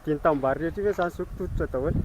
Tiany tambary rehetra ve zany zoko tototra daholo.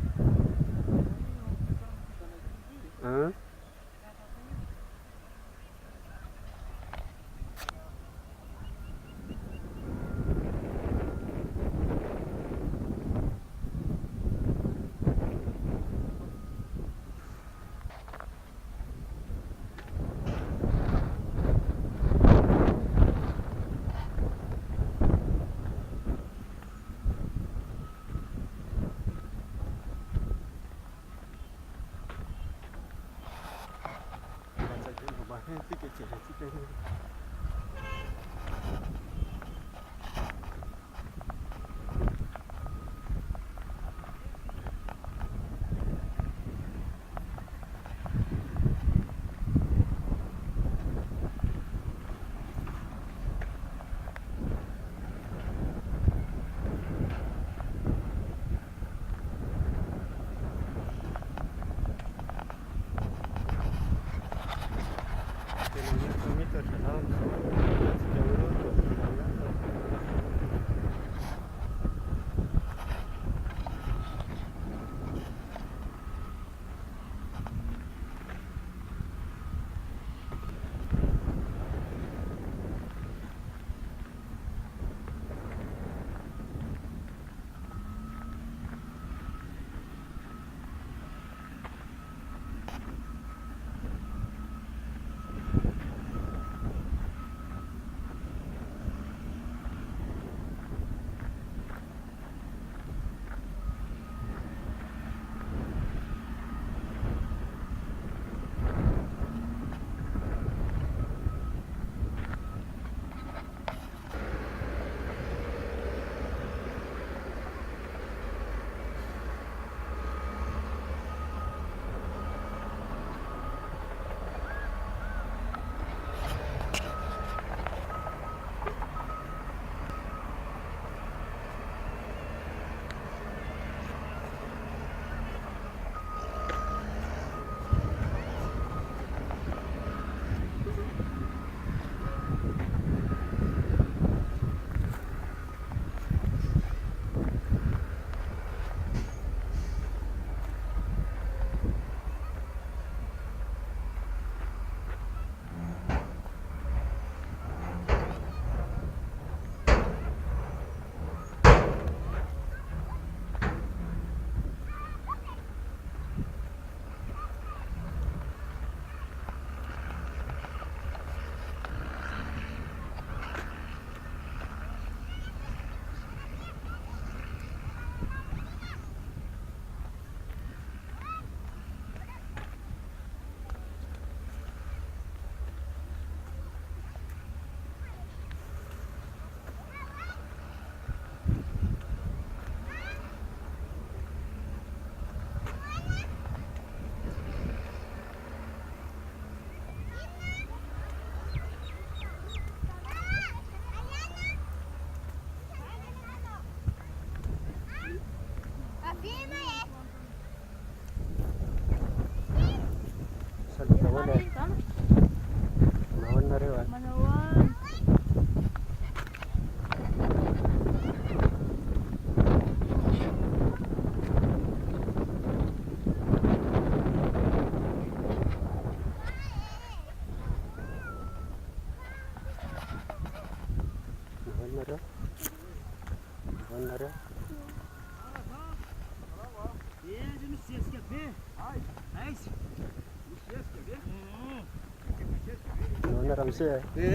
Ramsey.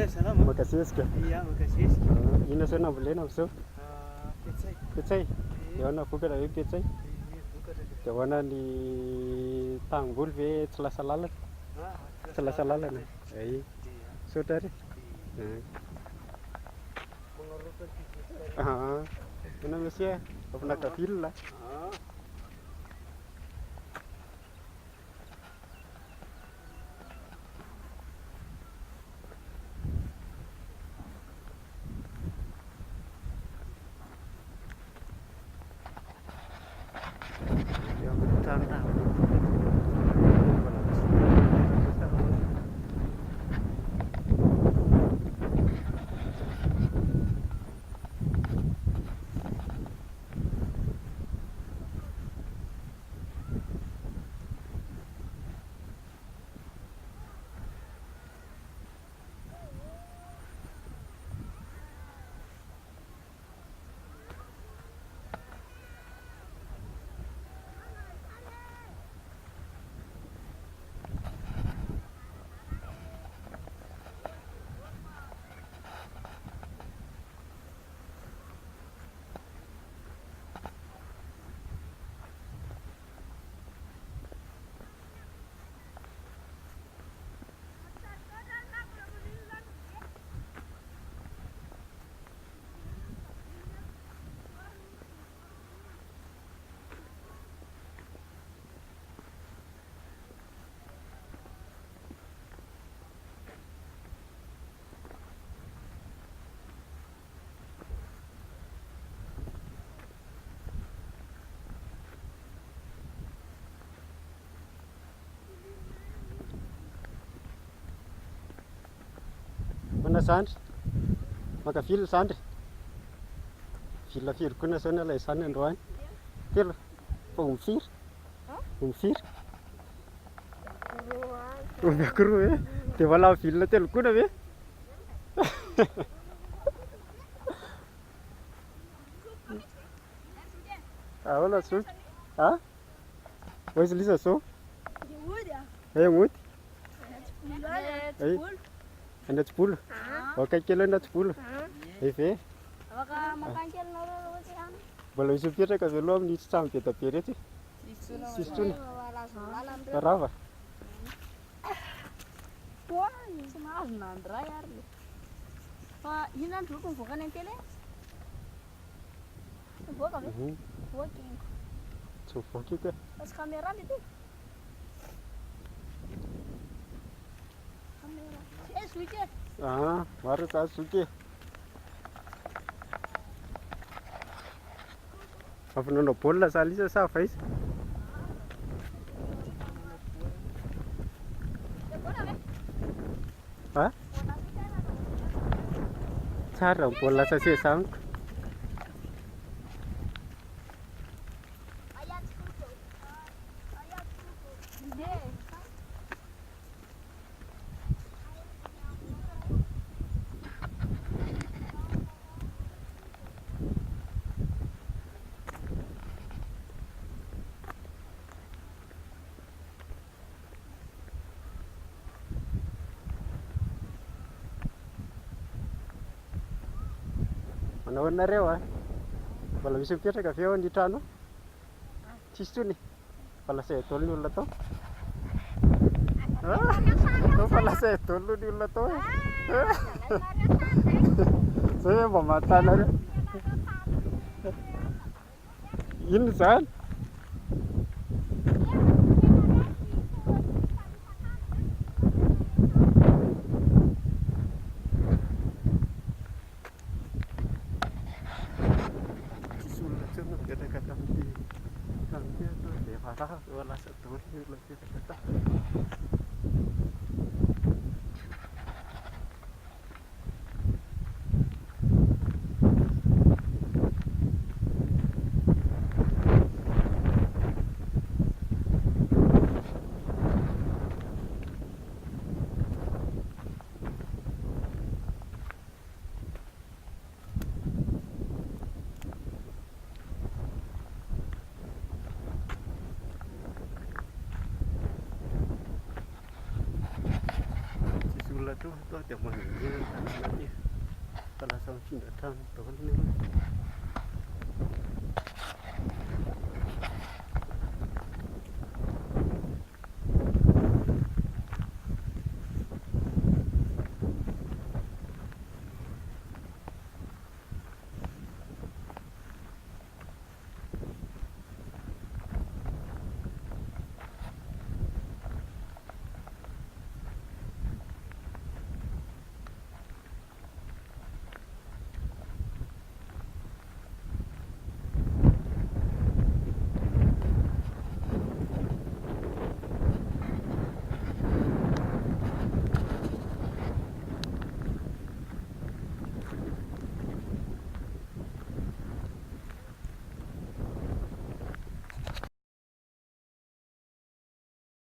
Salama. Makasisika. Iya, makasisika. Inona sao nambolena amin'izao? Petsay. Petsay. Dia ahoana vokatra hoe petsay? Vokatra. Dia ahoana ny tanimboly ve tsy lasa lalana? Tsy lasa lalana. Ay. Saotra ary. Hoana monsieur, avinaka vilona. Vilona zandry. Maka vily zandry. Vilona firy-gona zao ny alay zany androany. Telo. Fa mifiry. Mifiry. Anankiroa e. Dia valavo vilona telo-gona ve? Ahoana zoky? Ha? Hoy Lisa zao? Mody? Any Atsibolo? Akaiky elo any Atsibolo? Ve? Mbola misy mipetraka avy aloha amin'ny trano be da be rehetra? Sisy tsony? Rava? Tsy mahazo nandro ray ary le. Fa ino andro loko mivoaka any an-tele? Mivoaka ve? Mivoaka iny. Tsy mivoaka io ka. Fa tsy caméra le ty. Caméra. Zoky e. Maro ka zoky e. Avy nanao baolina sa Lisa sa fa izy? Ha? Tsara ny baolina sase zamiko. Manao anareo a? Mbola misy mipetraka avy eo ny trano? Tsisy tsony? Fa lasay adolo ny olona tao? Fa lasay adolo ny olona tao? Zay hoe mba mahantana reo. Inona zany? Mipetraka tamin'ity dia efa rava eo lasa dolo ny olona mipetraka tao. Tuh dia manggil tanah lagi. Salah satu cinta trano dahulu nih.